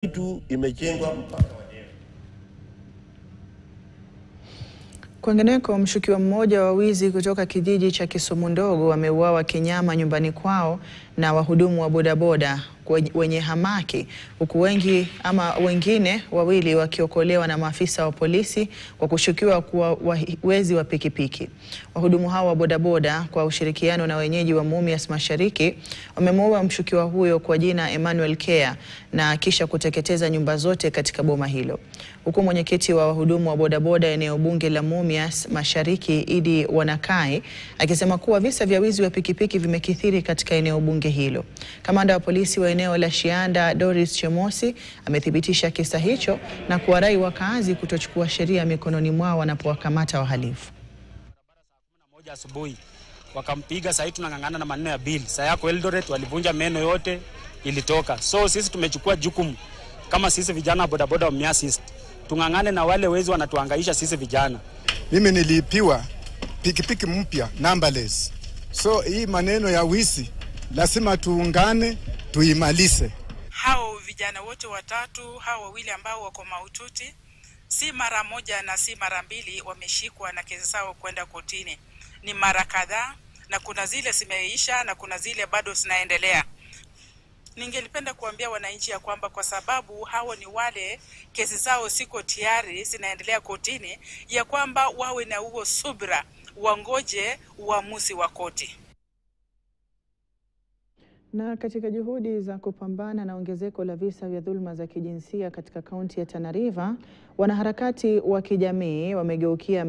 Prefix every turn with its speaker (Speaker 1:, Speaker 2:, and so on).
Speaker 1: Kitu imejengwa mpaka leo.
Speaker 2: Kwingineko, mshukiwa mmoja wa wizi kutoka kijiji cha Kisumu Ndogo ameuawa kinyama nyumbani kwao na wahudumu wa bodaboda wenye hamaki, huku wengine wawili wakiokolewa na maafisa wa polisi kwa kushukiwa kuwa wezi wa pikipiki. Wahudumu hao wa bodaboda kwa ushirikiano na wenyeji wa Mumias Mashariki wamemuua mshukiwa huyo kwa jina Emmanuel Kea na kisha kuteketeza nyumba zote katika boma hilo. Huku mwenyekiti wa wahudumu wa bodaboda eneo bunge la Mumias Mashariki Idi Wanakai akisema kuwa visa vya wizi wa pikipiki vimekithiri katika eneo bunge hilo. Kamanda wa polisi wa eneo la Shianda Doris Chemosi amethibitisha kisa hicho na kuwarai wakazi kutochukua sheria mikononi mwao wanapowakamata wahalifu.
Speaker 3: Moja asubuhi wakampiga, sasa tunangangana na maneno ya bill. Sasa yako Eldoret walivunja meno yote ilitoka. So sisi tumechukua jukumu kama sisi vijana bodaboda wa Mumias East, tungangane na wale wezi wanatuhangaisha sisi vijana.
Speaker 4: Mimi nilipiwa pikipiki mpya numberless. So hii maneno ya wizi lazima tuungane tuimalize.
Speaker 5: Hao vijana wote watatu, hao wawili ambao wako mahututi, si mara moja na si mara mbili wameshikwa na kesi zao kwenda kotini. Ni mara kadhaa, na kuna zile zimeisha na kuna zile bado zinaendelea. Ningelipenda kuambia wananchi ya kwamba kwa sababu hao ni wale kesi zao siko tayari zinaendelea kotini, ya kwamba wawe na huo subira, wangoje uamuzi wa koti.
Speaker 2: Na katika juhudi za kupambana na ongezeko la visa vya dhuluma za kijinsia katika kaunti ya Tana River, wanaharakati wa kijamii wamegeukia